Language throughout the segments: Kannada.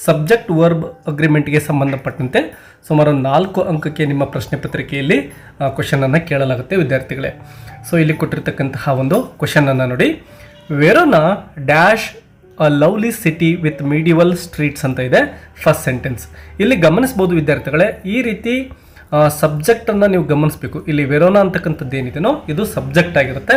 ಸಬ್ಜೆಕ್ಟ್ ವರ್ಬ್ ಅಗ್ರಿಮೆಂಟ್ಗೆ ಸಂಬಂಧಪಟ್ಟಂತೆ ಸುಮಾರು 4 ಅಂಕಕ್ಕೆ ನಿಮ್ಮ ಪ್ರಶ್ನೆ ಪತ್ರಿಕೆಯಲ್ಲಿ ಕ್ವಶನನ್ನು ಕೇಳಲಾಗುತ್ತೆ ವಿದ್ಯಾರ್ಥಿಗಳೇ. ಸೊ ಇಲ್ಲಿ ಕೊಟ್ಟಿರ್ತಕ್ಕಂತಹ ಒಂದು ಕ್ವಶನನ್ನು ನೋಡಿ. Verona dash a lovely city with medieval streets ಅಂತ ಇದೆ ಫಸ್ಟ್ ಸೆಂಟೆನ್ಸ್. ಇಲ್ಲಿ ಗಮನಿಸ್ಬೋದು ವಿದ್ಯಾರ್ಥಿಗಳೇ, ಈ ರೀತಿ ಸಬ್ಜೆಕ್ಟನ್ನು ನೀವು ಗಮನಿಸಬೇಕು. ಇಲ್ಲಿ ವೆರೋನಾ ಅಂತಕ್ಕಂಥದ್ದು ಏನಿದೆನೋ ಇದು ಸಬ್ಜೆಕ್ಟ್ ಆಗಿರುತ್ತೆ.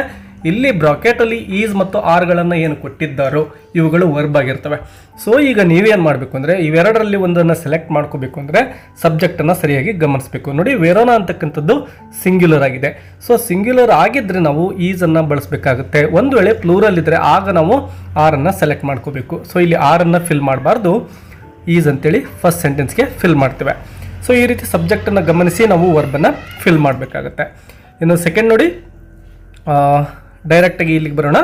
ಇಲ್ಲಿ ಬ್ರಾಕೆಟಲ್ಲಿ ಈಸ್ ಮತ್ತು ಆರ್ಗಳನ್ನು ಏನು ಕೊಟ್ಟಿದ್ದಾರೋ ಇವುಗಳು ವರ್ಬ್ ಆಗಿರ್ತವೆ. ಸೊ ಈಗ ನೀವೇನು ಮಾಡಬೇಕು ಅಂದರೆ ಇವೆರಡರಲ್ಲಿ ಒಂದನ್ನು ಸೆಲೆಕ್ಟ್ ಮಾಡ್ಕೋಬೇಕು ಅಂದರೆ ಸಬ್ಜೆಕ್ಟನ್ನು ಸರಿಯಾಗಿ ಗಮನಿಸಬೇಕು. ನೋಡಿ, ವೆರೋನಾ ಅಂತಕ್ಕಂಥದ್ದು ಸಿಂಗ್ಯುಲರ್ ಆಗಿದೆ. ಸೊ ಸಿಂಗ್ಯುಲರ್ ಆಗಿದ್ದರೆ ನಾವು ಈಸನ್ನು ಬಳಸಬೇಕಾಗುತ್ತೆ. ಒಂದು ವೇಳೆ ಪ್ಲೂರಲ್ ಇದ್ದರೆ ಆಗ ನಾವು ಆರನ್ನು ಸೆಲೆಕ್ಟ್ ಮಾಡ್ಕೋಬೇಕು. ಸೊ ಇಲ್ಲಿ ಆರನ್ನು ಫಿಲ್ ಮಾಡಬಾರ್ದು, ಈಸ್ ಅಂತೇಳಿ ಫಸ್ಟ್ ಸೆಂಟೆನ್ಸ್ಗೆ ಫಿಲ್ ಮಾಡ್ತೇವೆ. ಸೊ ಈ ರೀತಿ ಸಬ್ಜೆಕ್ಟನ್ನು ಗಮನಿಸಿ ನಾವು ವರ್ಬನ್ನು ಫಿಲ್ ಮಾಡಬೇಕಾಗತ್ತೆ. ಇನ್ನು ಸೆಕೆಂಡ್ ನೋಡಿ, ಡೈರೆಕ್ಟಾಗಿ ಇಲ್ಲಿಗೆ ಬರೋಣ.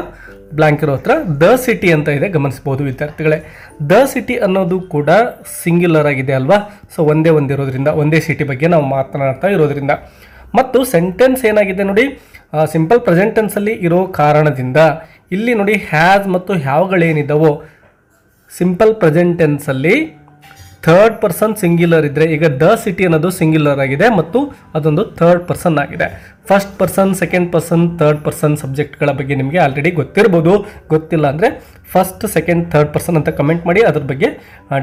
ಬ್ಲಾಂಕ್ ಇರೋ ಹತ್ರ ದ ಸಿಟಿ ಅಂತ ಇದೆ, ಗಮನಿಸ್ಬೋದು ವಿದ್ಯಾರ್ಥಿಗಳೇ. ದ ಸಿಟಿ ಅನ್ನೋದು ಕೂಡ ಸಿಂಗ್ಯುಲರ್ ಆಗಿದೆ ಅಲ್ವಾ. ಸೊ ಒಂದಿರೋದ್ರಿಂದ ಒಂದೇ ಸಿಟಿ ಬಗ್ಗೆ ನಾವು ಮಾತನಾಡ್ತಾ ಇರೋದ್ರಿಂದ ಮತ್ತು ಸೆಂಟೆನ್ಸ್ ಏನಾಗಿದೆ ನೋಡಿ, ಸಿಂಪಲ್ ಪ್ರೆಸೆಂಟ್ ಟೆನ್ಸಲ್ಲಿ ಇರೋ ಕಾರಣದಿಂದ ಇಲ್ಲಿ ನೋಡಿ ಹ್ಯಾಸ್ ಮತ್ತು ಹ್ಯಾವ್ಗಳೇನಿದ್ದಾವೋ ಸಿಂಪಲ್ ಪ್ರೆಸೆಂಟ್ ಟೆನ್ಸಲ್ಲಿ ಥರ್ಡ್ ಪರ್ಸನ್ ಸಿಂಗ್ಯುಲರ್ ಇದ್ದರೆ, ಈಗ ದ ಸಿಟಿ ಅನ್ನೋದು ಸಿಂಗ್ಯುಲರ್ ಆಗಿದೆ ಮತ್ತು ಅದೊಂದು ಥರ್ಡ್ ಪರ್ಸನ್ ಆಗಿದೆ. First person, second person, third person ಸಬ್ಜೆಕ್ಟ್ಗಳ ಬಗ್ಗೆ ನಿಮಗೆ ಆಲ್ರೆಡಿ ಗೊತ್ತಿರ್ಬೋದು. ಗೊತ್ತಿಲ್ಲ ಅಂದರೆ ಫಸ್ಟ್, ಸೆಕೆಂಡ್, ಥರ್ಡ್ ಪರ್ಸನ್ ಅಂತ ಕಮೆಂಟ್ ಮಾಡಿ, ಅದ್ರ ಬಗ್ಗೆ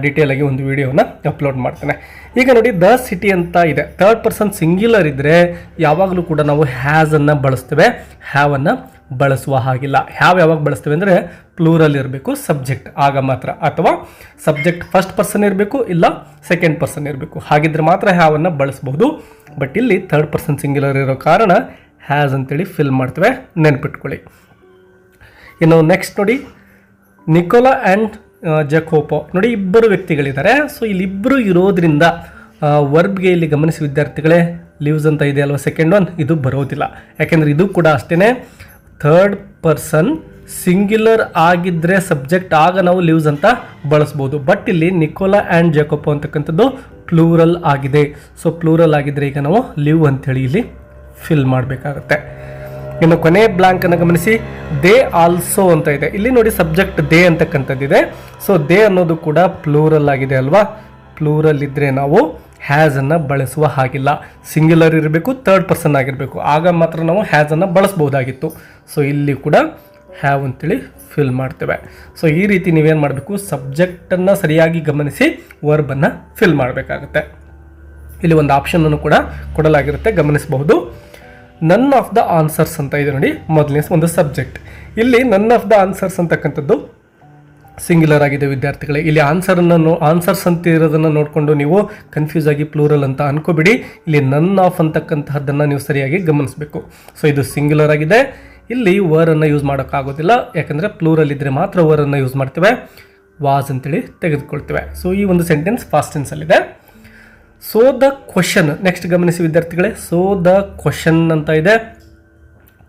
ಡೀಟೇಲ್ ಆಗಿ ಒಂದು ವಿಡಿಯೋನ ಅಪ್ಲೋಡ್ ಮಾಡ್ತೇನೆ. ಈಗ ನೋಡಿ, ದ ಸಿಟಿ ಅಂತ ಇದೆ, ಥರ್ಡ್ ಪರ್ಸನ್ ಸಿಂಗ್ಯುಲರ್ ಇದ್ದರೆ ಯಾವಾಗಲೂ ಕೂಡ ನಾವು ಹ್ಯಾಸನ್ನು ಬಳಸ್ತೇವೆ, ಹ್ಯಾವನ್ನು ಬಳಸುವ ಹಾಗಿಲ್ಲ. ಯಾವಾಗ ಬಳಸ್ತೇವೆ ಅಂದರೆ ಪ್ಲೂರಲ್ ಇರಬೇಕು ಸಬ್ಜೆಕ್ಟ್, ಆಗ ಮಾತ್ರ. ಅಥವಾ ಸಬ್ಜೆಕ್ಟ್ ಫಸ್ಟ್ ಪರ್ಸನ್ ಇರಬೇಕು, ಇಲ್ಲ ಸೆಕೆಂಡ್ ಪರ್ಸನ್ ಇರಬೇಕು, ಹಾಗಿದ್ರೆ ಮಾತ್ರ ಹ್ಯಾವನ್ನು ಬಳಸ್ಬೋದು. ಬಟ್ ಇಲ್ಲಿ ಥರ್ಡ್ ಪರ್ಸನ್ ಸಿಂಗ್ಯುಲರ್ ಇರೋ ಕಾರಣ ಹ್ಯಾಸ್ ಅಂತೇಳಿ ಫಿಲ್ ಮಾಡ್ತೇವೆ, ನೆನ್ಪಿಟ್ಕೊಳ್ಳಿ. ಇನ್ನು ನೆಕ್ಸ್ಟ್ ನೋಡಿ, ನಿಕೋಲಾ ಆ್ಯಂಡ್ ಜಕೋಪೋ. ನೋಡಿ, ಇಬ್ಬರು ವ್ಯಕ್ತಿಗಳಿದ್ದಾರೆ. ಸೊ ಇಲ್ಲಿ ಇಬ್ಬರು ಇರೋದ್ರಿಂದ ವರ್ಬ್ಗೆ ಇಲ್ಲಿ ಗಮನಿಸಿ ವಿದ್ಯಾರ್ಥಿಗಳೇ, ಲಿವ್ಸ್ ಅಂತ ಇದೆ ಅಲ್ವಾ ಸೆಕೆಂಡ್ ಒನ್, ಇದು ಬರೋದಿಲ್ಲ. ಯಾಕೆಂದರೆ ಇದು ಕೂಡ ಅಷ್ಟೇ ಥರ್ಡ್ ಪರ್ಸನ್ ಸಿಂಗ್ಯುಲರ್ ಆಗಿದ್ದರೆ ಸಬ್ಜೆಕ್ಟ್, ಆಗ ನಾವು ಲಿವ್ಸ್ ಅಂತ ಬಳಸ್ಬೋದು. ಬಟ್ ಇಲ್ಲಿ ನಿಕೋಲಾ ಆ್ಯಂಡ್ ಜಕೋಪೋ ಅಂತಕ್ಕಂಥದ್ದು ಪ್ಲೂರಲ್ ಆಗಿದೆ. ಸೊ ಪ್ಲೂರಲ್ ಆಗಿದ್ದರೆ ಈಗ ನಾವು ಲಿವ್ ಅಂಥೇಳಿ ಇಲ್ಲಿ ಫಿಲ್ ಮಾಡಬೇಕಾಗತ್ತೆ. ಇನ್ನು ಕೊನೆ ಬ್ಲಾಂಕನ್ನು ಗಮನಿಸಿ, ದೇ ಆಲ್ಸೋ ಅಂತ ಇದೆ. ಇಲ್ಲಿ ನೋಡಿ ಸಬ್ಜೆಕ್ಟ್ ದೇ ಅಂತಕ್ಕಂಥದ್ದಿದೆ. ಸೊ ದೇ ಅನ್ನೋದು ಕೂಡ ಪ್ಲೂರಲ್ ಆಗಿದೆ ಅಲ್ವಾ. ಪ್ಲೂರಲ್ ಇದ್ದರೆ ನಾವು ಹ್ಯಾಸನ್ನು ಬಳಸುವ ಹಾಗಿಲ್ಲ, ಸಿಂಗ್ಯುಲರ್ ಇರಬೇಕು, ಥರ್ಡ್ ಪರ್ಸನ್ ಆಗಿರಬೇಕು, ಆಗ ಮಾತ್ರ ನಾವು ಹ್ಯಾಸನ್ನು ಬಳಸ್ಬೋದಾಗಿತ್ತು. ಸೊ ಇಲ್ಲಿ ಕೂಡ ಹ್ಯಾವ್ ಅಂತೇಳಿ ಫಿಲ್ ಮಾಡ್ತೇವೆ. ಸೊ ಈ ರೀತಿ ನೀವೇನು ಮಾಡಬೇಕು, ಸಬ್ಜೆಕ್ಟನ್ನು ಸರಿಯಾಗಿ ಗಮನಿಸಿ ವರ್ಬನ್ನು ಫಿಲ್ ಮಾಡಬೇಕಾಗುತ್ತೆ. ಇಲ್ಲಿ ಒಂದು ಆಪ್ಷನನ್ನು ಕೂಡ ಕೊಡಲಾಗಿರುತ್ತೆ, ಗಮನಿಸಬಹುದು. ನನ್ ಆಫ್ ದ ಆನ್ಸರ್ಸ್ ಅಂತ ಇದೆ ನೋಡಿ, ಮೊದಲನೇ ಒಂದು ಸಬ್ಜೆಕ್ಟ್. ಇಲ್ಲಿ ನನ್ ಆಫ್ ದ ಆನ್ಸರ್ಸ್ ಅಂತಕ್ಕಂಥದ್ದು ಸಿಂಗ್ಯುಲರ್ ಆಗಿದೆ ವಿದ್ಯಾರ್ಥಿಗಳೇ. ಇಲ್ಲಿ ಆನ್ಸರ್ಸ್ ಅಂತ ಇರೋದನ್ನು ನೋಡಿಕೊಂಡು ನೀವು ಕನ್ಫ್ಯೂಸ್ ಆಗಿ ಪ್ಲೂರಲ್ ಅಂತ ಅನ್ಕೋಬಿಡಿ. ಇಲ್ಲಿ ನನ್ ಆಫ್ ಅಂತಕ್ಕಂತಹದ್ದನ್ನು ನೀವು ಸರಿಯಾಗಿ ಗಮನಿಸಬೇಕು. ಸೊ ಇದು ಸಿಂಗ್ಯುಲರ್ ಆಗಿದೆ. ಇಲ್ಲಿ ವರನ್ನು ಯೂಸ್ ಮಾಡೋಕ್ಕಾಗೋದಿಲ್ಲ, ಯಾಕಂದರೆ ಪ್ಲೂರಲ್ ಇದ್ದರೆ ಮಾತ್ರ ವರನ್ನು ಯೂಸ್ ಮಾಡ್ತೇವೆ, ವಾಸ್ ಅಂತೇಳಿ ತೆಗೆದುಕೊಳ್ತೇವೆ. ಸೊ ಈ ಒಂದು ಸೆಂಟೆನ್ಸ್ ಫಾಸ್ಟ್ ಟೆನ್ಸಲ್ಲಿದೆ. ಸೊ ದ ಕ್ವಶನ್ ನೆಕ್ಸ್ಟ್ ಗಮನಿಸಿ ವಿದ್ಯಾರ್ಥಿಗಳೇ. ಸೊ ದ ಕ್ವಶನ್ ಅಂತ ಇದೆ.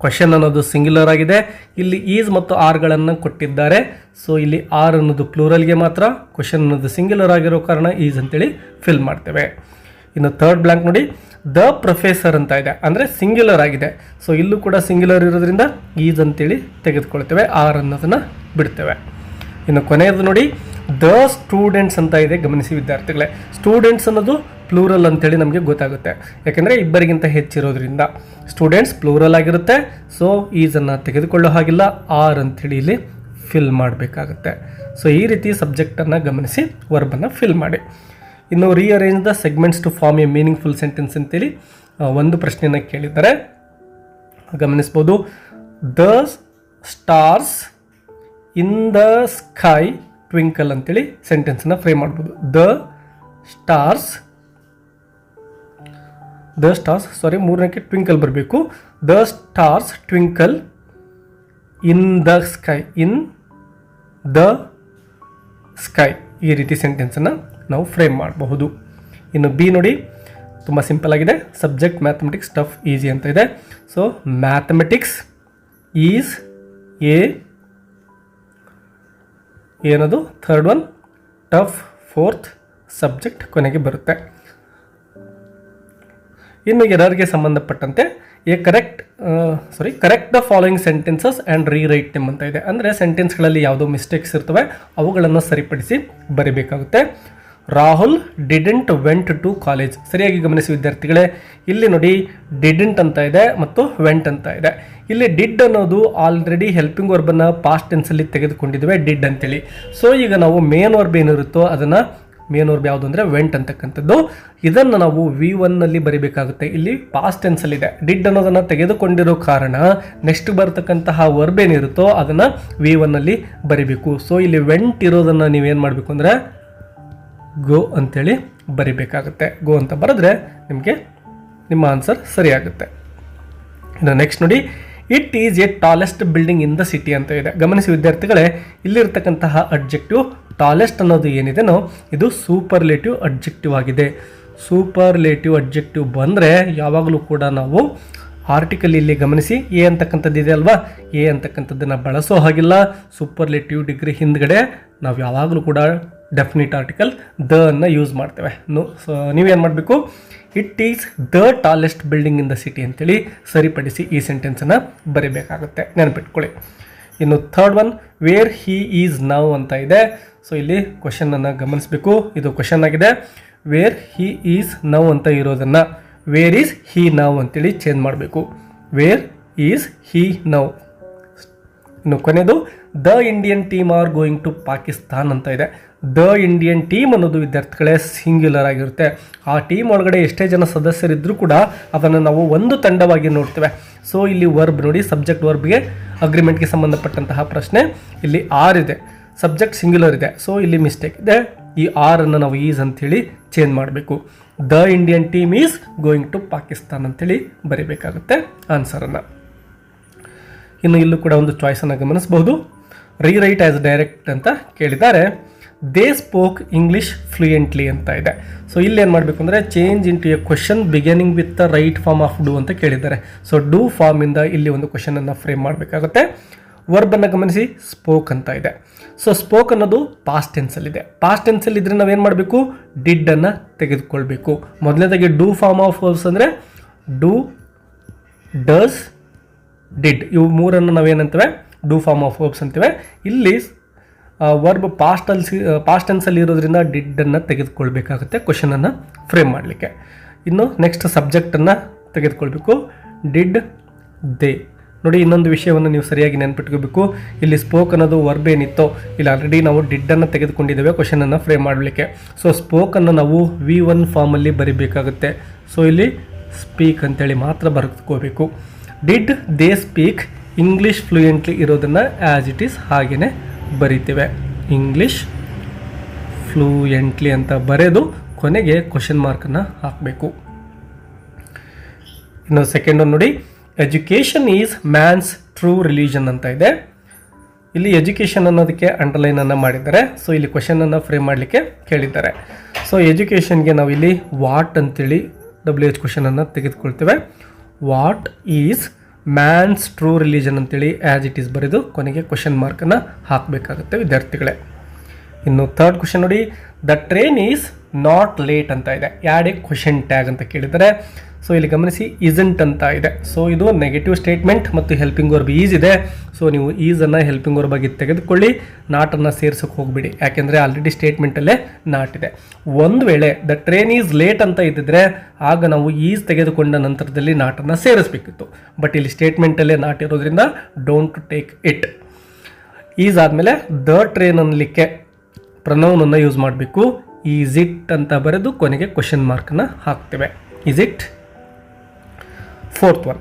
ಕ್ವಶನ್ ಅನ್ನೋದು ಸಿಂಗ್ಯುಲರ್ ಆಗಿದೆ. ಇಲ್ಲಿ ಈಸ್ ಮತ್ತು ಆರ್ಗಳನ್ನು ಕೊಟ್ಟಿದ್ದಾರೆ. ಸೊ ಇಲ್ಲಿ ಆರ್ ಅನ್ನೋದು ಪ್ಲೂರಲ್ಗೆ ಮಾತ್ರ, ಕ್ವಶನ್ ಅನ್ನೋದು ಸಿಂಗ್ಯುಲರ್ ಆಗಿರೋ ಕಾರಣ ಈಸ್ ಅಂತೇಳಿ ಫಿಲ್ ಮಾಡ್ತೇವೆ. ಇನ್ನು ಥರ್ಡ್ ಬ್ಲಾಂಕ್ ನೋಡಿ, ದ ಪ್ರೊಫೆಸರ್ ಅಂತ ಇದೆ, ಅಂದರೆ ಸಿಂಗ್ಯುಲರ್ ಆಗಿದೆ. ಸೊ ಇಲ್ಲೂ ಕೂಡ ಸಿಂಗ್ಯುಲರ್ ಇರೋದ್ರಿಂದ ಈಸ್ ಅಂತೇಳಿ ತೆಗೆದುಕೊಳ್ತೇವೆ, ಆರ್ ಅನ್ನೋದನ್ನು ಬಿಡ್ತೇವೆ. ಇನ್ನು ಕೊನೆಯದು ನೋಡಿ, ದ ಸ್ಟೂಡೆಂಟ್ಸ್ ಅಂತ ಇದೆ, ಗಮನಿಸಿ ವಿದ್ಯಾರ್ಥಿಗಳೇ. ಸ್ಟೂಡೆಂಟ್ಸ್ ಅನ್ನೋದು ಪ್ಲೂರಲ್ ಅಂತೇಳಿ ನಮಗೆ ಗೊತ್ತಾಗುತ್ತೆ, ಯಾಕೆಂದರೆ ಇಬ್ಬರಿಗಿಂತ ಹೆಚ್ಚಿರೋದ್ರಿಂದ. ಸ್ಟೂಡೆಂಟ್ಸ್ ಪ್ಲೂರಲ್ ಆಗಿರುತ್ತೆ. ಸೊ ಈಸನ್ನು ತೆಗೆದುಕೊಳ್ಳೋ ಹಾಗಿಲ್ಲ, ಆರ್ ಅಂಥೇಳಿ ಇಲ್ಲಿ ಫಿಲ್ ಮಾಡಬೇಕಾಗುತ್ತೆ. ಸೊ ಈ ರೀತಿ ಸಬ್ಜೆಕ್ಟನ್ನು ಗಮನಿಸಿ ವರ್ಬನ್ನು ಫಿಲ್ ಮಾಡಿ. ಇನ್ನು rearrange the segments to form a meaningful sentence ಅಂತೇಳಿ ಒಂದು ಪ್ರಶ್ನೆಯನ್ನು ಕೇಳಿದ್ದಾರೆ, ಗಮನಿಸ್ಬೋದು. The stars in the sky twinkle ಅಂತೇಳಿ ಸೆಂಟೆನ್ಸನ್ನು ಫ್ರೇಮ್ ಮಾಡ್ಬೋದು. ದ ಸ್ಟಾರ್ಸ್ ಮೂರನೇಕ್ಕೆ ಟ್ವಿಂಕಲ್ ಬರಬೇಕು. The stars twinkle in the sky ಈ ರೀತಿ ಸೆಂಟೆನ್ಸನ್ನು ನಾವು ಫ್ರೇಮ್ ಮಾಡಬಹುದು. ಇನ್ನು ಬಿ ನೋಡಿ, ತುಂಬ ಸಿಂಪಲ್ ಆಗಿದೆ. ಸಬ್ಜೆಕ್ಟ್ ಮ್ಯಾಥಮೆಟಿಕ್ಸ್, ಟಫ್, ಈಸಿ ಅಂತ ಇದೆ. ಸೊ ಮ್ಯಾಥಮೆಟಿಕ್ಸ್ ಈಸ್ ಏನದು third one, tough fourth, subject ಕೊನೆಗೆ ಬರುತ್ತೆ. ಇನ್ನು ಎರರ್ಗೆ ಸಂಬಂಧಪಟ್ಟಂತೆ correct the following sentences and rewrite them ಅಂತ ಇದೆ. ಅಂದರೆ ಸೆಂಟೆನ್ಸ್ಗಳಲ್ಲಿ ಯಾವುದೋ ಮಿಸ್ಟೇಕ್ಸ್ ಇರ್ತವೆ ಅವುಗಳನ್ನು ಸರಿಪಡಿಸಿ ಬರೀಬೇಕಾಗುತ್ತೆ. Rahul didn't went to college. ಸರಿಯಾಗಿ ಗಮನಿಸಿ ವಿದ್ಯಾರ್ಥಿಗಳೇ, ಇಲ್ಲಿ ನೋಡಿ ಡಿಡೆಂಟ್ ಅಂತ ಇದೆ ಮತ್ತು ವೆಂಟ್ ಅಂತ ಇದೆ. ಇಲ್ಲಿ ಡಿಡ್ ಅನ್ನೋದು ಆಲ್ರೆಡಿ ಹೆಲ್ಪಿಂಗ್ ವರ್ಬನ್ನು ಪಾಸ್ಟ್ ಟೆನ್ಸಲ್ಲಿ ತೆಗೆದುಕೊಂಡಿದ್ದೇವೆ ಡಿಡ್ ಅಂತೇಳಿ. ಸೊ ಈಗ ನಾವು ಮೇನ್ ವರ್ಬ್ ಏನಿರುತ್ತೋ ಅದನ್ನು ಮೇನ್ ವರ್ಬ್ ಯಾವುದು ಅಂದರೆ ವೆಂಟ್ ಅಂತಕ್ಕಂಥದ್ದು, ಇದನ್ನು ನಾವು V1ನಲ್ಲಿ ಬರೀಬೇಕಾಗುತ್ತೆ. ಇಲ್ಲಿ ಪಾಸ್ಟ್ ಟೆನ್ಸಲ್ಲಿದೆ, ಡಿಡ್ ಅನ್ನೋದನ್ನು ತೆಗೆದುಕೊಂಡಿರೋ ಕಾರಣ ನೆಕ್ಸ್ಟ್ ಬರ್ತಕ್ಕಂತಹ ವರ್ಬ್ ಏನಿರುತ್ತೋ ಅದನ್ನು V1ನಲ್ಲಿ ಬರೀಬೇಕು. ಸೊ ಇಲ್ಲಿ ವೆಂಟ್ ಇರೋದನ್ನು ನೀವೇನು ಮಾಡಬೇಕು ಅಂದರೆ ಗೋ ಅಂತೇಳಿ ಬರಿಬೇಕಾಗುತ್ತೆ. ಗೋ ಅಂತ ಬರೆದ್ರೆ ನಿಮಗೆ ನಿಮ್ಮ ಆನ್ಸರ್ ಸರಿಯಾಗುತ್ತೆ. ಇನ್ನು ನೆಕ್ಸ್ಟ್ ನೋಡಿ, it is A tallest building in the city ಅಂತ ಇದೆ. ಗಮನಿಸಿ ವಿದ್ಯಾರ್ಥಿಗಳೇ, ಇಲ್ಲಿರ್ತಕ್ಕಂತಹ ಅಡ್ಜೆಕ್ಟಿವ್ ಟಾಲೆಸ್ಟ್ ಅನ್ನೋದು ಏನಿದೆನೋ ಇದು ಸೂಪರ್ಲೇಟಿವ್ ಅಡ್ಜೆಕ್ಟಿವ್ ಆಗಿದೆ. ಸೂಪರ್ಲೇಟಿವ್ ಅಡ್ಜೆಕ್ಟಿವ್ ಬಂದರೆ ಯಾವಾಗಲೂ ಕೂಡ ನಾವು ಆರ್ಟಿಕಲ್ ಇಲ್ಲಿ ಗಮನಿಸಿ ಎ ಅಂತಕ್ಕಂಥದ್ದು ಇದೆ ಅಲ್ವಾ, ಎ ಅಂತಕ್ಕಂಥದ್ದನ್ನು ಬಳಸೋ ಹಾಗಿಲ್ಲ. ಸೂಪರ್ಲೇಟಿವ್ ಡಿಗ್ರಿ ಹಿಂದ್ಗಡೆ ನಾವು ಯಾವಾಗಲೂ ಕೂಡ ಡೆಫಿನಿಟ್ ಆರ್ಟಿಕಲ್ ದ ಅನ್ನು ಯೂಸ್ ಮಾಡ್ತೇವೆ. ಸೊ ನೀವೇನು ಮಾಡಬೇಕು, it is the tallest building in the city ಅಂತೇಳಿ ಸರಿಪಡಿಸಿ ಈ ಸೆಂಟೆನ್ಸನ್ನು ಬರೀಬೇಕಾಗುತ್ತೆ, ನೆನಪಿಟ್ಕೊಳ್ಳಿ. ಇನ್ನು third one, wear he is now ಅಂತ ಇದೆ. ಸೊ ಇಲ್ಲಿ ಕ್ವಶನನ್ನು ಗಮನಿಸಬೇಕು, ಇದು ಕ್ವಶನ್ ಆಗಿದೆ. ವೇರ್ ಹಿ ಈಸ್ ನೌ ಅಂತ ಇರೋದನ್ನು ವೇರ್ ಈಸ್ ಹಿ ನೌ ಅಂತೇಳಿ ಚೇಂಜ್ ಮಾಡಬೇಕು. Where is he now. ಇನ್ನು ಕೊನೆಯದು, the Indian team are going to Pakistan ಅಂತ ಇದೆ. ದ ಇಂಡಿಯನ್ ಟೀಮ್ ಅನ್ನೋದು ವಿದ್ಯಾರ್ಥಿಗಳೇ ಸಿಂಗ್ಯುಲರ್ ಆಗಿರುತ್ತೆ. ಆ ಟೀಮ್ ಒಳಗಡೆ ಎಷ್ಟೇ ಜನ ಸದಸ್ಯರಿದ್ದರೂ ಕೂಡ ಅದನ್ನು ನಾವು ಒಂದು ತಂಡವಾಗಿ ನೋಡ್ತೇವೆ. ಸೊ ಇಲ್ಲಿ ವರ್ಬ್ ನೋಡಿ, ಸಬ್ಜೆಕ್ಟ್ ವರ್ಬ್ಗೆ ಅಗ್ರಿಮೆಂಟ್ಗೆ ಸಂಬಂಧಪಟ್ಟಂತಹ ಪ್ರಶ್ನೆ. ಇಲ್ಲಿ ಆರ್ ಇದೆ, ಸಬ್ಜೆಕ್ಟ್ ಸಿಂಗ್ಯುಲರ್ ಇದೆ, ಸೊ ಇಲ್ಲಿ ಮಿಸ್ಟೇಕ್ ಇದೆ. ಈ ಆರ್ ಅನ್ನು ನಾವು ಈಸ್ ಅಂಥೇಳಿ ಚೇಂಜ್ ಮಾಡಬೇಕು. The Indian team is going to Pakistan ಅಂತೇಳಿ ಬರೀಬೇಕಾಗುತ್ತೆ ಆನ್ಸರನ್ನು. ಇನ್ನು ಇಲ್ಲೂ ಕೂಡ ಒಂದು ಚಾಯ್ಸನ್ನು ಗಮನಿಸಬಹುದು. ರೀರೈಟ್ ಆ್ಯಸ್ ಡೈರೆಕ್ಟ್ ಅಂತ ಕೇಳಿದ್ದಾರೆ. ದೇ ಸ್ಪೋಕ್ ಇಂಗ್ಲಿಷ್ ಫ್ಲೂಯೆಂಟ್ಲಿ ಅಂತ ಇದೆ. ಸೊ ಇಲ್ಲಿ ಏನು ಮಾಡಬೇಕು ಅಂದರೆ change into a question beginning with the right form of do ಅಂತ ಕೇಳಿದ್ದಾರೆ. ಸೊ ಡೂ ಫಾರ್ಮಿಂದ ಇಲ್ಲಿ ಒಂದು ಕ್ವಶನನ್ನು ಫ್ರೇಮ್ ಮಾಡಬೇಕಾಗುತ್ತೆ. ವರ್ಬನ್ನು ಗಮನಿಸಿ, ಸ್ಪೋಕ್ ಅಂತ ಇದೆ. ಸೊ ಸ್ಪೋಕ್ ಅನ್ನೋದು ಪಾಸ್ಟ್ ಟೆನ್ಸಲ್ಲಿದೆ. ಪಾಸ್ಟ್ ಟೆನ್ಸಲ್ಲಿ ಇದ್ರೆ ನಾವೇನು ಮಾಡಬೇಕು, ಡಿಡ್ ಅನ್ನು ತೆಗೆದುಕೊಳ್ಬೇಕು. ಮೊದಲನೇದಾಗಿ ಡೂ ಫಾರ್ಮ್ ಆಫ್ ವರ್ಬ್ಸ್ ಅಂದರೆ ಡೂ, ಡಸ್, ಡಿಡ್, ಇವು ಮೂರನ್ನು ನಾವೇನಂತೇವೆ ಡೂ ಫಾರ್ಮ್ ಆಫ್ ವರ್ಬ್ಸ್ ಅಂತೀವಿ. ಇಲ್ಲಿ ವರ್ಬ್ ಪಾಸ್ಟ್ ಟೆನ್ಸಲ್ಲಿ ಇರೋದ್ರಿಂದ ಡಿಡ್ಡನ್ನು ತೆಗೆದುಕೊಳ್ಬೇಕಾಗುತ್ತೆ ಕ್ವಶನನ್ನು ಫ್ರೇಮ್ ಮಾಡಲಿಕ್ಕೆ. ಇನ್ನು ನೆಕ್ಸ್ಟ್ ಸಬ್ಜೆಕ್ಟನ್ನು ತೆಗೆದುಕೊಳ್ಬೇಕು, ಡಿಡ್, ದೇ. ನೋಡಿ, ಇನ್ನೊಂದು ವಿಷಯವನ್ನು ನೀವು ಸರಿಯಾಗಿ ನೆನ್ಪಿಟ್ಕೋಬೇಕು. ಇಲ್ಲಿ ಸ್ಪೋಕ್ ಅನ್ನೋದು ವರ್ಬ್ ಏನಿತ್ತೋ ಇಲ್ಲಿ ಆಲ್ರೆಡಿ ನಾವು ಡಿಡ್ಡನ್ನು ತೆಗೆದುಕೊಂಡಿದ್ದೇವೆ ಕ್ವಶನನ್ನು ಫ್ರೇಮ್ ಮಾಡಲಿಕ್ಕೆ. ಸೊ ಸ್ಪೋಕನ್ನು ನಾವು V1 ಫಾರ್ಮಲ್ಲಿ ಬರೀಬೇಕಾಗುತ್ತೆ. ಸೊ ಇಲ್ಲಿ ಸ್ಪೀಕ್ ಅಂತೇಳಿ ಮಾತ್ರ ಬರ್ಕೋಬೇಕು. Did they speak English fluently ಇರೋದನ್ನು ಆ್ಯಸ್ ಇಟ್ ಈಸ್ ಹಾಗೆಯೇ ಬರೀತೇವೆ. ಇಂಗ್ಲೀಷ್ ಫ್ಲೂಯೆಂಟ್ಲಿ ಅಂತ ಬರೆದು ಕೊನೆಗೆ ಕ್ವಶನ್ ಮಾರ್ಕನ್ನು ಹಾಕಬೇಕು. ಇನ್ನು ಸೆಕೆಂಡ್ ಒಂದು ನೋಡಿ, education is man's true religion ಅಂತ ಇದೆ. ಇಲ್ಲಿ ಎಜುಕೇಷನ್ ಅನ್ನೋದಕ್ಕೆ ಅಂಡರ್ಲೈನನ್ನು ಮಾಡಿದ್ದಾರೆ. ಸೊ ಇಲ್ಲಿ ಕ್ವಶನನ್ನು ಫ್ರೇಮ್ ಮಾಡಲಿಕ್ಕೆ ಕೇಳಿದ್ದಾರೆ. ಸೊ ಎಜುಕೇಷನ್ಗೆ ನಾವು ಇಲ್ಲಿ ವಾಟ್ ಅಂತೇಳಿ WH ಕ್ವಶನನ್ನು ತೆಗೆದುಕೊಳ್ತೇವೆ. What is man's true religion ಅಂತೇಳಿ ಆ್ಯಸ್ ಇಟ್ ಈಸ್ ಬರೆದು ಕೊನೆಗೆ ಕ್ವಶನ್ ಮಾರ್ಕನ್ನು ಹಾಕಬೇಕಾಗುತ್ತೆ ವಿದ್ಯಾರ್ಥಿಗಳೇ. ಇನ್ನು ಥರ್ಡ್ ಕ್ವಶನ್ ನೋಡಿ, the train is not late ಅಂತ ಇದೆ. ಯಾಡ್ ಎ ಕ್ವಶನ್ ಟ್ಯಾಗ್ ಅಂತ ಕೇಳಿದ್ದಾರೆ. ಸೊ ಇಲ್ಲಿ ಗಮನಿಸಿ, ಇಸಂಟ್ ಅಂತ ಇದೆ. ಸೊ ಇದು ನೆಗೆಟಿವ್ ಸ್ಟೇಟ್ಮೆಂಟ್ ಮತ್ತು ಹೆಲ್ಪಿಂಗ್ ವರ್ಬ್ ಈಸ್ ಇದೆ. ಸೊ ನೀವು ಈಸನ್ನು ಹೆಲ್ಪಿಂಗ್ ವರ್ಬ್ ಆಗಿ ತೆಗೆದುಕೊಳ್ಳಿ, ನಾಟನ್ನು ಸೇರ್ಸೋಕೆ ಹೋಗ್ಬಿಡಿ, ಯಾಕೆಂದರೆ ಆಲ್ರೆಡಿ ಸ್ಟೇಟ್ಮೆಂಟಲ್ಲೇ ನಾಟ್ ಇದೆ. ಒಂದು ವೇಳೆ ದ ಟ್ರೈನ್ ಈಸ್ ಲೇಟ್ ಅಂತ ಇದ್ದಿದ್ರೆ ಆಗ ನಾವು ಈಸ್ ತೆಗೆದುಕೊಂಡ ನಂತರದಲ್ಲಿ ನಾಟನ್ನು ಸೇರಿಸಬೇಕಿತ್ತು. ಬಟ್ ಇಲ್ಲಿ ಸ್ಟೇಟ್ಮೆಂಟಲ್ಲೇ ನಾಟ್ ಇರೋದ್ರಿಂದ ಡೋಂಟ್ ಟೇಕ್ ಇಟ್. ಈಸ್ ಆದಮೇಲೆ ದ ಟ್ರೈನ್ ಅನ್ನಲಿಕ್ಕೆ ಪ್ರನೌನನ್ನು ಯೂಸ್ ಮಾಡಬೇಕು. ಈಸ್ ಇಟ್ ಅಂತ ಬರೆದು ಕೊನೆಗೆ ಕ್ವಶನ್ ಮಾರ್ಕನ್ನು ಹಾಕ್ತೇವೆ. Is it. Fourth one,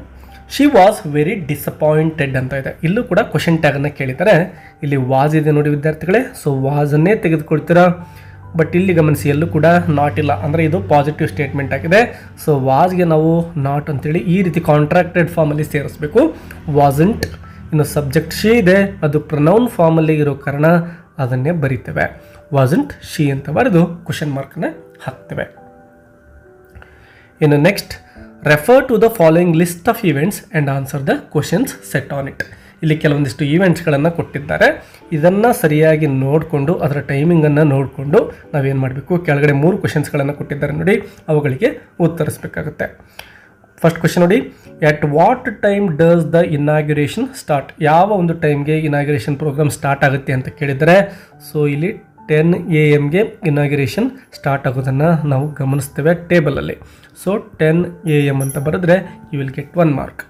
she was very disappointed ಅಂತ ಇದೆ. ಇಲ್ಲೂ ಕೂಡ ಕ್ವಶನ್ ಟ್ಯಾಗನ್ನು ಕೇಳಿದ್ದಾರೆ. ಇಲ್ಲಿ ವಾಸ್ ಇದೆ ನೋಡಿ ವಿದ್ಯಾರ್ಥಿಗಳೇ. ಸೊ ವಾಸನ್ನೇ ತೆಗೆದುಕೊಳ್ತೀರಾ. ಬಟ್ ಇಲ್ಲಿ ಗಮನಿಸಿ, ಎಲ್ಲೂ ಕೂಡ ನಾಟ್ ಇಲ್ಲ, ಅಂದರೆ ಇದು ಪಾಸಿಟಿವ್ ಸ್ಟೇಟ್ಮೆಂಟ್ ಆಗಿದೆ. ಸೊ ವಾಸ್ಗೆ ನಾವು ನಾಟ್ ಅಂತೇಳಿ ಈ ರೀತಿ ಕಾಂಟ್ರಾಕ್ಟೆಡ್ ಫಾರ್ಮಲ್ಲಿ ಸೇರಿಸಬೇಕು. ವಾಸಂಟ್. ಇನ್ನು ಸಬ್ಜೆಕ್ಟ್ ಶಿ ಇದೆ, ಅದು ಪ್ರನೌನ್ ಫಾರ್ಮಲ್ಲಿ ಇರೋ ಕಾರಣ ಅದನ್ನೇ ಬರೀತೇವೆ. ವಾಸಂಟ್ ಶಿ ಅಂತ ಬರೆದು ಕ್ವಶನ್ ಮಾರ್ಕನ್ನು ಹಾಕ್ತೇವೆ. ಇನ್ನು next, refer to the following list of events and answer the questions set on it. ಇಲ್ಲಿ ಕೆಲವೊಂದಿಷ್ಟು ಈವೆಂಟ್ಸ್ಗಳನ್ನು ಕೊಟ್ಟಿದ್ದಾರೆ. ಇದನ್ನು ಸರಿಯಾಗಿ ನೋಡಿಕೊಂಡು ಅದರ ಟೈಮಿಂಗನ್ನು ನೋಡಿಕೊಂಡು ನಾವೇನು ಮಾಡಬೇಕು, ಕೆಳಗಡೆ 3 ಕ್ವಶನ್ಸ್ಗಳನ್ನು ಕೊಟ್ಟಿದ್ದಾರೆ ನೋಡಿ, ಅವುಗಳಿಗೆ ಉತ್ತರಿಸಬೇಕಾಗುತ್ತೆ. ಫಸ್ಟ್ ಕ್ವಶನ್ ನೋಡಿ, at what time does the inauguration start, ಯಾವ ಒಂದು ಟೈಮ್ಗೆ ಇನಾಗ್ಯುರೇಷನ್ ಪ್ರೋಗ್ರಾಮ್ ಸ್ಟಾರ್ಟ್ ಆಗುತ್ತೆ ಅಂತ ಕೇಳಿದರೆ, ಸೊ ಇಲ್ಲಿ 10 AM ಇನಾಗ್ಯುರೇಷನ್ ಸ್ಟಾರ್ಟ್ ಆಗೋದನ್ನು ನಾವು ಗಮನಿಸ್ತೇವೆ ಟೇಬಲಲ್ಲಿ. ಸೊ 10 AM ಅಂತ ಬರೆದ್ರೆ ಯು ವಿಲ್ ಗೆಟ್ 1 ಮಾರ್ಕ್.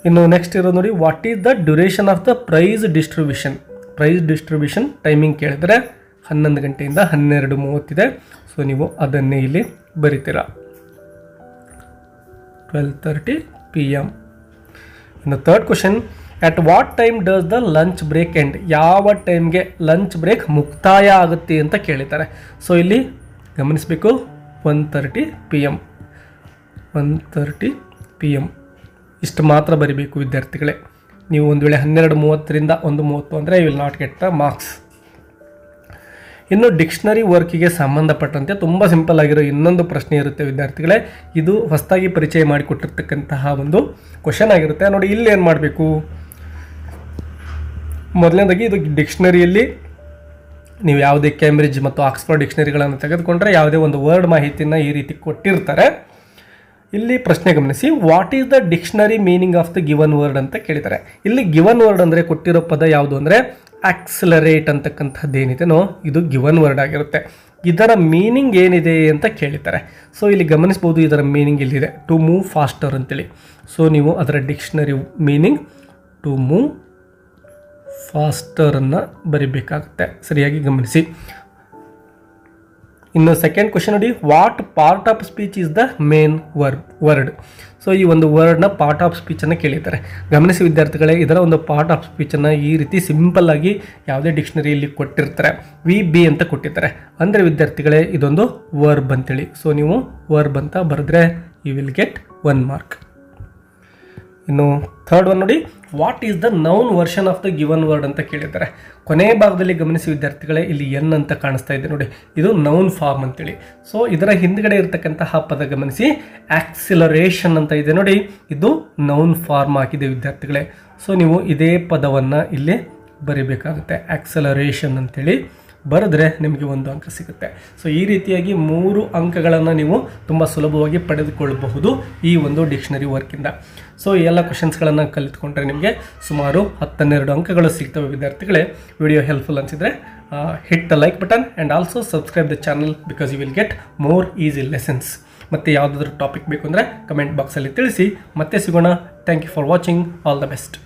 ಇನ್ನು ನೆಕ್ಸ್ಟ್ ಇರೋದು ನೋಡಿ, what is the duration of the prize distribution. Prize distribution timing ಕೇಳಿದರೆ 11 ಗಂಟೆಯಿಂದ 12:30 ಇದೆ. ಸೊ ನೀವು ಅದನ್ನೇ ಇಲ್ಲಿ ಬರಿತೀರಾ, 12:30 PM. ಇನ್ನು third question, at what time does the lunch break end, ಯಾವ ಟೈಮ್ಗೆ ಲಂಚ್ ಬ್ರೇಕ್ ಮುಕ್ತಾಯ ಆಗುತ್ತೆ ಅಂತ ಕೇಳಿದ್ದಾರೆ. ಸೊ ಇಲ್ಲಿ ಗಮನಿಸಬೇಕು, 1:30 PM, 1:30 PM ಇಷ್ಟು ಮಾತ್ರ ಬರಿಬೇಕು ವಿದ್ಯಾರ್ಥಿಗಳೇ. ನೀವು ಒಂದು ವೇಳೆ 12:30ರಿಂದ 1:30 ಅಂದರೆ you will not get the marks. ಇನ್ನು ಡಿಕ್ಷನರಿ ವರ್ಕಿಗೆ ಸಂಬಂಧಪಟ್ಟಂತೆ ತುಂಬ ಸಿಂಪಲ್ ಆಗಿರೋ ಇನ್ನೊಂದು ಪ್ರಶ್ನೆ ಇರುತ್ತೆ ವಿದ್ಯಾರ್ಥಿಗಳೇ. ಇದು ಹೊಸದಾಗಿ ಪರಿಚಯ ಮಾಡಿಕೊಟ್ಟಿರ್ತಕ್ಕಂತಹ ಒಂದು ಕ್ವಶನ್ ಆಗಿರುತ್ತೆ. ನೋಡಿ ಇಲ್ಲಿ ಏನು ಮಾಡಬೇಕು, ಮೊದಲನೇದಾಗಿ ಇದು ಡಿಕ್ಷನರಿಯಲ್ಲಿ ನೀವು ಯಾವುದೇ ಕೇಂಬ್ರಿಡ್ಜ್ ಮತ್ತು ಆಕ್ಸ್ಫರ್ಡ್ ಡಿಕ್ಷನರಿಗಳನ್ನು ತೆಗೆದುಕೊಂಡ್ರೆ ಯಾವುದೇ ಒಂದು ವರ್ಡ್ ಮಾಹಿತಿಯನ್ನು ಈ ರೀತಿ ಕೊಟ್ಟಿರ್ತಾರೆ. ಇಲ್ಲಿ ಪ್ರಶ್ನೆ ಗಮನಿಸಿ, what is the dictionary meaning of the given word ಅಂತ ಕೇಳಿದ್ದಾರೆ. ಇಲ್ಲಿ ಗಿವನ್ ವರ್ಡ್ ಅಂದರೆ ಕೊಟ್ಟಿರೋ ಪದ ಯಾವುದು ಅಂದರೆ ಆಕ್ಸಿಲರೇಟ್ ಅಂತಕ್ಕಂಥದ್ದು ಏನಿದೆನೋ ಇದು ಗಿವನ್ ವರ್ಡ್ ಆಗಿರುತ್ತೆ. ಇದರ ಮೀನಿಂಗ್ ಏನಿದೆ ಅಂತ ಕೇಳಿದ್ದಾರೆ. ಸೊ ಇಲ್ಲಿ ಗಮನಿಸ್ಬೋದು, ಇದರ ಮೀನಿಂಗ್ ಇಲ್ಲಿದೆ, ಟು ಮೂವ್ ಫಾಸ್ಟರ್ ಅಂತೇಳಿ. ಸೊ ನೀವು ಅದರ ಡಿಕ್ಷನರಿ ಮೀನಿಂಗ್ ಟು ಮೂವ್ ಫಾಸ್ಟರನ್ನು ಬರಿಬೇಕಾಗುತ್ತೆ. ಸರಿಯಾಗಿ ಗಮನಿಸಿ. ಇನ್ನು ಸೆಕೆಂಡ್ ಕ್ವಶನ್ ನೋಡಿ, what part of speech is the main word. So ಈ ಒಂದು ವರ್ಡ್ನ ಪಾರ್ಟ್ ಆಫ್ ಸ್ಪೀಚನ್ನು ಕೇಳಿದ್ದಾರೆ. ಗಮನಿಸಿ ವಿದ್ಯಾರ್ಥಿಗಳೇ, ಇದರ ಒಂದು ಪಾರ್ಟ್ ಆಫ್ ಸ್ಪೀಚನ್ನು ಈ ರೀತಿ ಸಿಂಪಲ್ ಆಗಿ ಯಾವುದೇ ಡಿಕ್ಷನರಿಯಲ್ಲಿ ಕೊಟ್ಟಿರ್ತಾರೆ, VB ಅಂತ ಕೊಟ್ಟಿರ್ತಾರೆ. ಅಂದರೆ ವಿದ್ಯಾರ್ಥಿಗಳೇ ಇದೊಂದು ವರ್ಬ್ ಅಂತೇಳಿ. ಸೊ ನೀವು ವರ್ಬ್ ಅಂತ ಬರೆದ್ರೆ ಯು ವಿಲ್ ಗೆಟ್ 1 ಮಾರ್ಕ್. ಇನ್ನು ಥರ್ಡ್ ಒನ್ ನೋಡಿ, what is the noun version of the given word ಅಂತ ಕೇಳಿದ್ದಾರೆ. ಕೊನೆಯ ಭಾಗದಲ್ಲಿ ಗಮನಿಸಿ ವಿದ್ಯಾರ್ಥಿಗಳೇ, ಇಲ್ಲಿ ಎನ್ ಅಂತ ಕಾಣಿಸ್ತಾ ಇದೆ ನೋಡಿ, ಇದು ನೌನ್ ಫಾರ್ಮ್ ಅಂತೇಳಿ. ಸೊ ಇದರ ಹಿಂದ್ಗಡೆ ಇರತಕ್ಕಂತಹ ಪದ ಗಮನಿಸಿ, ಆಕ್ಸಿಲರೇಷನ್ ಅಂತ ಇದೆ ನೋಡಿ, ಇದು ನೌನ್ ಫಾರ್ಮ್ ಆಗಿದೆ ವಿದ್ಯಾರ್ಥಿಗಳೇ. ಸೊ ನೀವು ಇದೇ ಪದವನ್ನು ಇಲ್ಲಿ ಬರಿಬೇಕಾಗುತ್ತೆ, ಆಕ್ಸಲರೇಷನ್ ಅಂತೇಳಿ ಬರೆದ್ರೆ ನಿಮಗೆ 1 ಅಂಕ ಸಿಗುತ್ತೆ. ಸೊ ಈ ರೀತಿಯಾಗಿ 3 ಅಂಕಗಳನ್ನು ನೀವು ತುಂಬ ಸುಲಭವಾಗಿ ಪಡೆದುಕೊಳ್ಳಬಹುದು ಈ ಒಂದು ಡಿಕ್ಷನರಿ ವರ್ಕಿಂದ. ಸೊ ಈ ಎಲ್ಲ ಕ್ವಶನ್ಸ್ಗಳನ್ನು ಕಲಿತ್ಕೊಂಡ್ರೆ ನಿಮಗೆ ಸುಮಾರು 12 ಅಂಕಗಳು ಸಿಗ್ತವೆ ವಿದ್ಯಾರ್ಥಿಗಳೇ. ವಿಡಿಯೋ ಹೆಲ್ಪ್ಫುಲ್ ಅನಿಸಿದರೆ hit the like button and also subscribe the channel because you will get more easy lessons. ಮತ್ತು ಯಾವುದಾದ್ರೂ ಟಾಪಿಕ್ ಬೇಕು ಅಂದರೆ ಕಮೆಂಟ್ ಬಾಕ್ಸಲ್ಲಿ ತಿಳಿಸಿ. ಮತ್ತೆ ಸಿಗೋಣ. Thank you for watching. All the best.